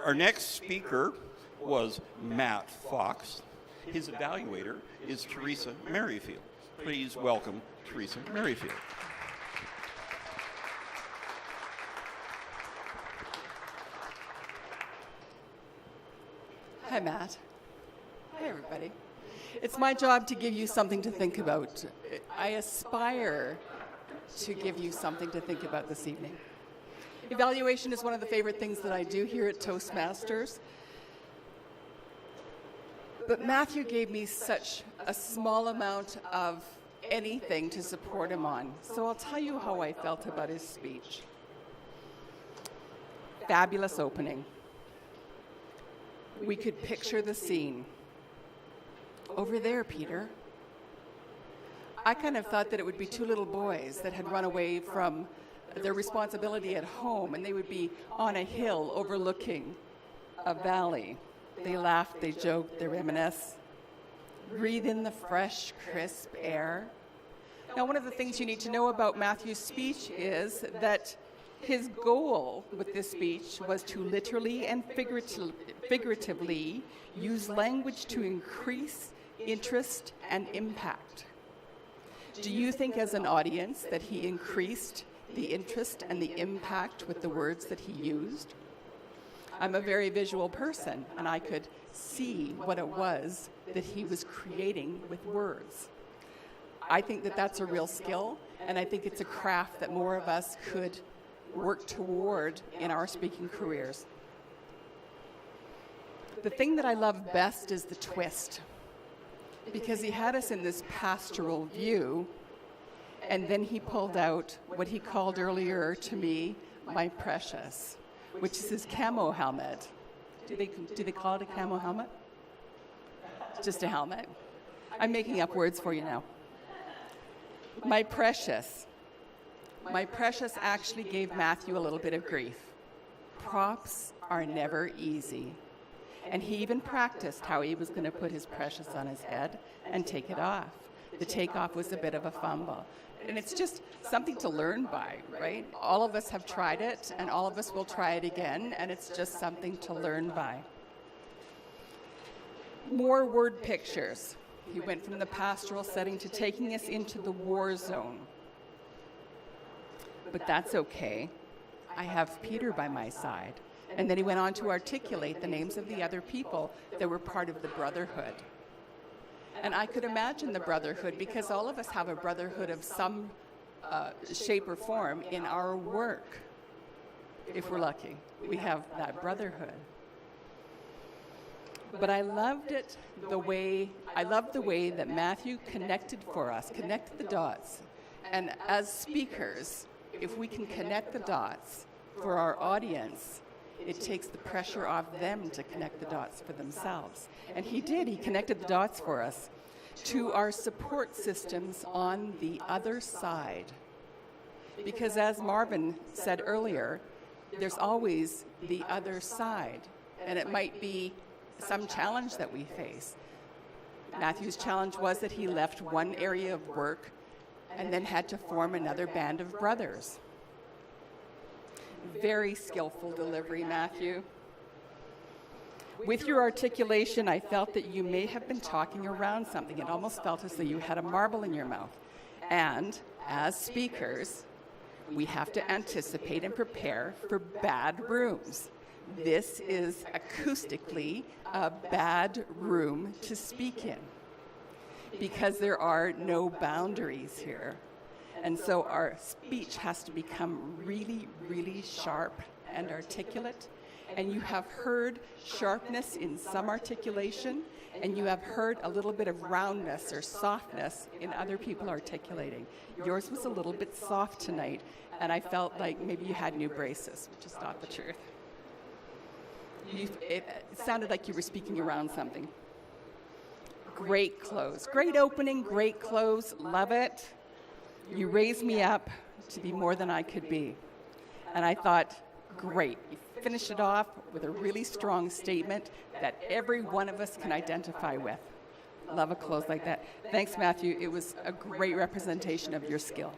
Our next speaker was Matt Fox. His evaluator is Teresa Merrifield. Please welcome Teresa Merrifield. Hi, Matt. Hi, everybody. It's my job to give you something to think about. I aspire to give you something to think about this evening. Evaluation is one of the favorite things that I do here at Toastmasters. But Matthew gave me such a small amount of anything to support him on. So I'll tell you how I felt about his speech. Fabulous opening. We could picture the scene. Over there, Peter. I kind of thought that it would be two little boys that had run away from their responsibility at home, and they would be on a hill overlooking a valley. They laugh, they joke, they reminisce. Breathe in the fresh, crisp air. Now, one of the things you need to know about Matthew's speech is that his goal with this speech was to literally and figuratively use language to increase interest and impact. Do you think as an audience that he increased the interest and the impact with the words that he used? I'm a very visual person, and I could see what it was that he was creating with words. I think that that's a real skill, and I think it's a craft that more of us could work toward in our speaking careers. The thing that I love best is the twist, because he had us in this pastoral view, and then he pulled out what he called earlier to me, my precious, which is his camo helmet. Do they call it a camo helmet? Just a helmet. I'm making up words for you now. My precious. My precious actually gave Matthew a little bit of grief. Props are never easy. And he even practiced how he was going to put his precious on his head and take it off. The takeoff was a bit of a fumble. And it's just something to learn by, right? All of us have tried it, and all of us will try it again, and it's just something to learn by. More word pictures. He went from the pastoral setting to taking us into the war zone. But that's okay. I have Peter by my side. And then he went on to articulate the names of the other people that were part of the brotherhood. And I could imagine the brotherhood, because all of us have a brotherhood of some shape or form in our work. If we're lucky, we have that brotherhood. But I loved the way that Matthew connected for us, connected the dots. And as speakers, if we can connect the dots for our audience, it takes the pressure off them to connect the dots for themselves. And he did. He connected the dots for us to our support systems on the other side. Because as Marvin said earlier, there's always the other side. And it might be some challenge that we face. Matthew's challenge was that he left one area of work and then had to form another band of brothers. Very skillful delivery, Matthew. With your articulation, I felt that you may have been talking around something. It almost felt as though you had a marble in your mouth. And as speakers, we have to anticipate and prepare for bad rooms. This is acoustically a bad room to speak in, because there are no boundaries here. And so our speech has to become really, really sharp and articulate. And you have heard sharpness in some articulation, and you have heard a little bit of roundness or softness in other people articulating. Yours was a little bit soft tonight, and I felt like maybe you had new braces, which is not the truth. It sounded like you were speaking around something. Great close. Great opening, great close. Love it. You raised me up to be more than I could be. And I thought, great. You finished it off with a really strong statement that every one of us can identify with. Love a close like that. Thanks, Matthew. It was a great representation of your skill.